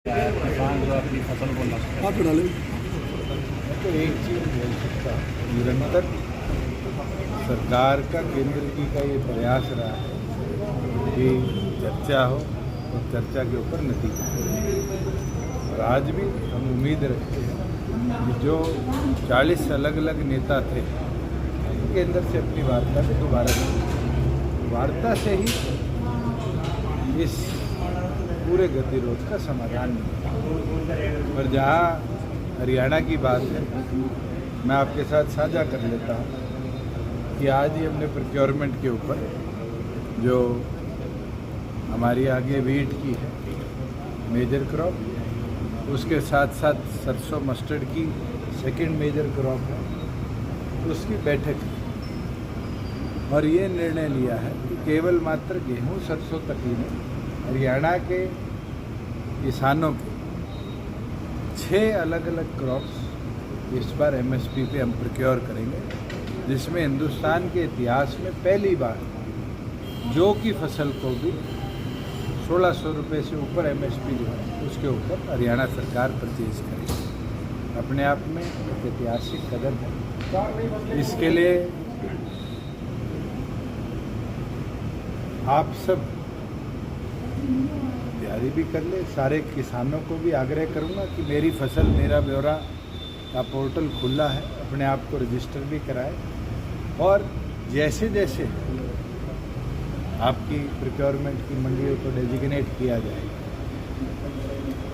किसान जो अपनी फसल को नष्ट आप बना लें। तो एक चीज़ बोल सकता हूँ, निरंतर सरकार का केंद्र की का ये प्रयास रहा है कि चर्चा हो और चर्चा के ऊपर नतीजा हो। और आज भी हम उम्मीद रखते हैं कि जो 40 अलग अलग नेता थे उनके अंदर से अपनी वार्ता को दोबारा वार्ता से ही इस पूरे गतिरोध का समाधान मिला। और जहाँ हरियाणा की बात है, मैं आपके साथ साझा कर लेता हूँ कि आज ही हमने प्रोक्योरमेंट के ऊपर जो हमारी आगे वीट की है मेजर क्रॉप, उसके साथ साथ सरसों मस्टर्ड की सेकंड मेजर क्रॉप है, उसकी बैठक की। और ये निर्णय लिया है कि केवल मात्र गेहूँ सरसों तक ही नहीं, हरियाणा के किसानों के 6 अलग अलग क्रॉप्स इस बार एमएसपी पे हम प्रोक्योर करेंगे, जिसमें हिंदुस्तान के इतिहास में पहली बार जौ की फसल को भी 1600 रुपये से ऊपर एमएसपी जो है उसके ऊपर हरियाणा सरकार परचेज करेगी। अपने आप में एक ऐतिहासिक कदम है। इसके लिए आप सब तैयारी भी कर ले। सारे किसानों को भी आग्रह करूंगा कि मेरी फसल मेरा ब्यौरा का पोर्टल खुला है, अपने आप को रजिस्टर भी कराए। और जैसे जैसे आपकी प्रोक्योरमेंट की मंडियों को डेजिग्नेट किया जाएगा,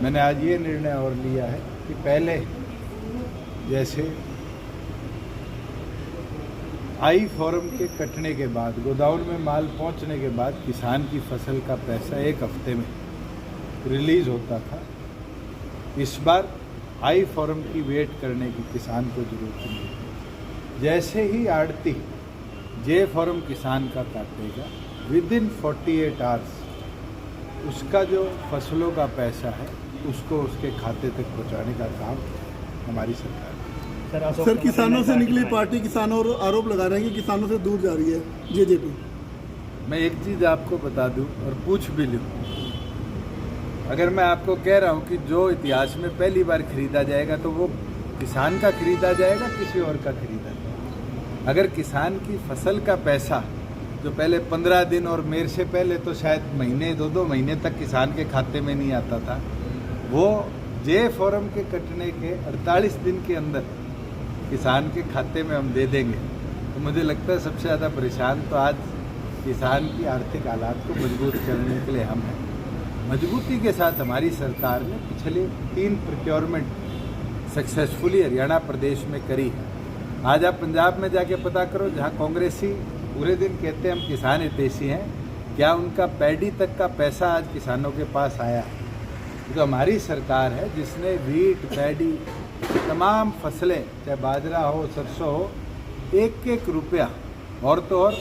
मैंने आज ये निर्णय और लिया है कि पहले जैसे आई फॉर्म के कटने के बाद, गोदाउन में माल पहुंचने के बाद किसान की फसल का पैसा 1 हफ्ते में रिलीज होता था, इस बार आई फॉर्म की वेट करने की किसान को जरूरत नहीं। जैसे ही आड़ती जे फॉर्म किसान का काटेगा, विद इन 48 आवर्स उसका जो फसलों का पैसा है उसको उसके खाते तक पहुंचाने का काम हमारी सरकार। सर, किसानों से निकली पार्टी किसानों और आरोप लगा रहे हैं कि किसानों से दूर जा रही है जेजेपी। मैं एक चीज़ आपको बता दूं और पूछ भी लूं, अगर मैं आपको कह रहा हूं कि जो इतिहास में पहली बार खरीदा जाएगा तो वो किसान का खरीदा जाएगा, किसी और का खरीदा जाएगा। अगर किसान की फसल का पैसा जो पहले 15 दिन और मेरे से पहले तो शायद महीने 2-2 महीने तक किसान के खाते में नहीं आता था, वो जे फॉर्म के कटने के 48 दिन के अंदर किसान के खाते में हम दे देंगे, तो मुझे लगता है सबसे ज़्यादा परेशान तो आज किसान की आर्थिक हालात को मजबूत करने के लिए हम हैं। मजबूती के साथ हमारी सरकार ने पिछले 3 प्रोक्योरमेंट सक्सेसफुली हरियाणा प्रदेश में करी है। आज आप पंजाब में जाके पता करो, जहाँ कांग्रेसी पूरे दिन कहते हैं हम किसान हितैषी हैं, क्या उनका पैडी तक का पैसा आज किसानों के पास आया है? तो हमारी सरकार है जिसने वीट, पैडी, तमाम फसलें, चाहे बाजरा हो, सरसों हो, 1-1 रुपया। और तो और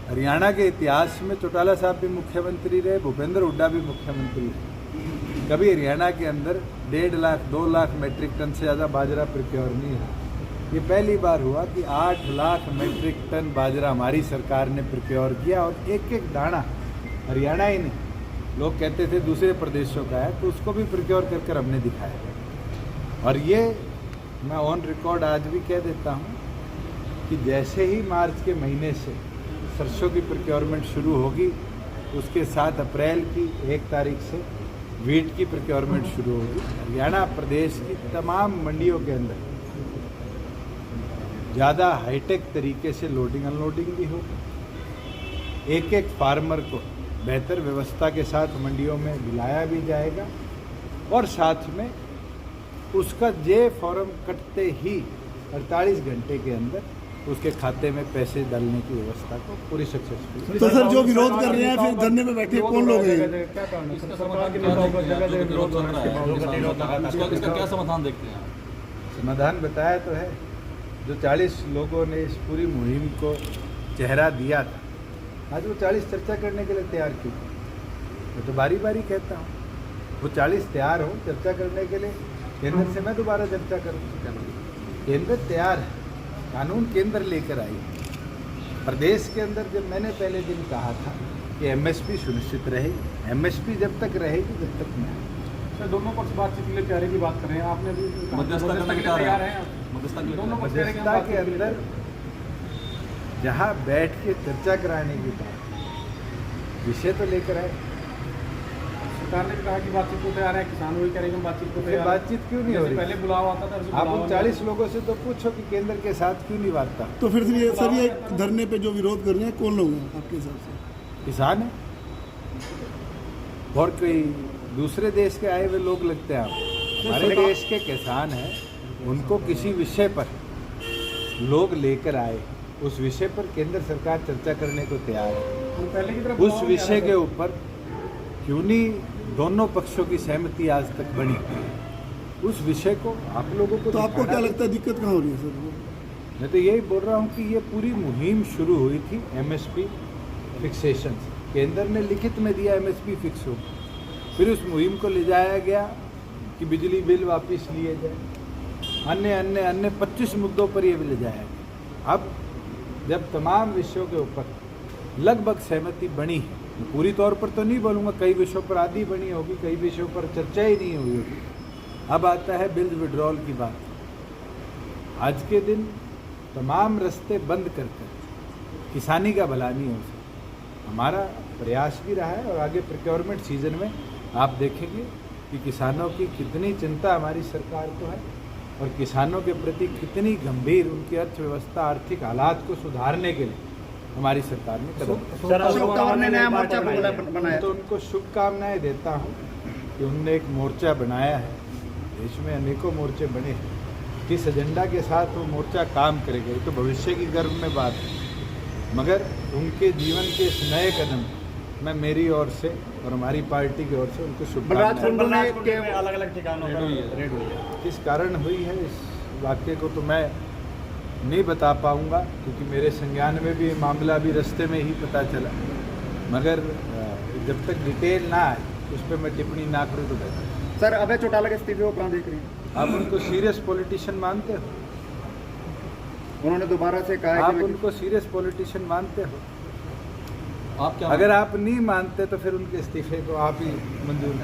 हरियाणा के इतिहास में चौटाला साहब भी मुख्यमंत्री रहे, भूपेंद्र हुड्डा भी मुख्यमंत्री रहे, कभी हरियाणा के अंदर 1.5 लाख 2 लाख मेट्रिक टन से ज़्यादा बाजरा प्रोक्योर नहीं हुआ। ये पहली बार हुआ कि 8 लाख मेट्रिक टन बाजरा हमारी सरकार ने प्रोक्योर किया। और एक एक दाना हरियाणा ही नहीं, लोग कहते थे दूसरे प्रदेशों का है, तो उसको भी प्रोक्योर कर हमने दिखाया। और ये मैं ऑन रिकॉर्ड आज भी कह देता हूँ कि जैसे ही मार्च के महीने से सरसों की प्रोक्योरमेंट शुरू होगी, उसके साथ अप्रैल की 1 तारीख से वीट की प्रोक्योरमेंट शुरू होगी। हरियाणा प्रदेश की तमाम मंडियों के अंदर ज़्यादा हाईटेक तरीके से लोडिंग अनलोडिंग भी होगी। एक एक फार्मर को बेहतर व्यवस्था के साथ मंडियों में मिलाया भी जाएगा, और साथ में उसका जे फॉर्म कटते ही 48 घंटे के अंदर उसके खाते में पैसे डालने की व्यवस्था को पूरी सक्सेसफुल। तो सर, जो विरोध कर रहे हैं फिर धरने में बैठे कौन लोग हैं? क्या समाधान देखते हैं? समाधान बताया तो है। जो 40 लोगों ने इस पूरी मुहिम को चेहरा दिया था, आज वो 40 चर्चा करने के लिए तैयार क्यों? मैं तो बारी बारी कहता हूँ, वो 40 तैयार हो चर्चा करने के लिए। केंद्र से मैं दोबारा चर्चा करूँ, केंद्र तैयार है, कानून केंद्र लेकर आई। प्रदेश के अंदर जब मैंने पहले दिन कहा था कि एमएसपी सुनिश्चित रहेगी, एमएसपी जब तक रहेगी जब तक नहीं। दोनों पक्ष बातचीत के लिए तैयारी की बात कर रहे हैं, आपने भी मध्यस्थता करने के तैयार हैं मध्यस्थता के दोनों पक्ष कह रहे हैं कि हम मध्यस्थता के बातचीत अंदर जहाँ बैठ के चर्चा कराने की बात, विषय तो लेकर आए। सरकार ने भी कहा कि बातचीत को तैयार है, किसान भी कह रहे हैं कि हम बातचीत को फिर तैयार हैं। बातचीत क्यों नहीं हो जैसे रही? पहले बुलावा आता था वैसे आप बुलावा उन नहीं 40 लोगों से तो पूछो कि केंद्र के साथ क्यों नहीं वार्ता? तो फिर ये सर ये धरने पे जो विरोध कर रहे हैं कौन लोग हैं आपके हिसाब से? किसान है और कोई दूसरे देश के आए हुए लोग लगते हैं आप? हमारे देश के किसान हैं, उनको किसी विषय पर लोग लेकर आए, उस विषय पर केंद्र सरकार चर्चा करने को तैयार है। हम पहले की तरफ उस बुलावा विषय नहीं के ऊपर क्यों नहीं दोनों पक्षों की सहमति आज तक बनी? उस विषय को आप लोगों को तो आपको दिखाना क्या है। लगता है दिक्कत कहाँ हो रही है सर? मैं तो यही बोल रहा हूँ कि ये पूरी मुहिम शुरू हुई थी एमएसपी फिक्सेशन से। केंद्र ने लिखित में दिया एमएसपी फिक्स हो, फिर उस मुहिम को ले जाया गया कि बिजली बिल वापस लिए जाए, अन्य 25 मुद्दों पर ये ले जाया गया। अब जब तमाम विषयों के ऊपर लगभग सहमति बनी है, मैं पूरी तौर पर तो नहीं बोलूँगा, कई विषयों पर आधी बनी होगी, कई विषयों पर चर्चा ही नहीं हुई होगी। अब आता है बिल विड्रॉल की बात। आज के दिन तमाम रास्ते बंद कर किसानी का भला नहीं हो सकता। हमारा प्रयास भी रहा है और आगे प्रोक्योरमेंट सीजन में आप देखेंगे कि किसानों की कितनी चिंता हमारी सरकार को है और किसानों के प्रति कितनी गंभीर उनकी अर्थव्यवस्था आर्थिक हालात को सुधारने के लिए हमारी सरकार ने कदम अशोक तंवर ने नया मोर्चा बनाया। तो उनको शुभकामनाएं देता हूँ कि उन्होंने एक मोर्चा बनाया है। देश में अनेकों मोर्चे बने हैं, किस एजेंडा के साथ वो मोर्चा काम करेगा ये तो भविष्य की गर्व में बात है, मगर उनके जीवन के इस नए कदम मैं मेरी ओर से और हमारी पार्टी की ओर से उनको शुभकामनाएं। अलग अलग ठिकानों पर रेड हुई है। किस कारण हुई है इस वाक्य को तो मैं नहीं बता पाऊंगा, क्योंकि मेरे संज्ञान में भी मामला भी रास्ते में ही पता चला, मगर जब तक डिटेल ना आए उस पर मैं टिप्पणी ना करूँ तो बेहतर। सर अभय चौटाला के इस्तीफे को कहाँ देख रही हैं? आप उनको सीरियस पॉलिटिशियन मानते हो? उन्होंने दोबारा से कहा है आप कि उनको सीरियस पॉलिटिशियन मानते हो? आप क्या अगर आप नहीं मानते तो फिर उनके इस्तीफे को आप ही मंजूर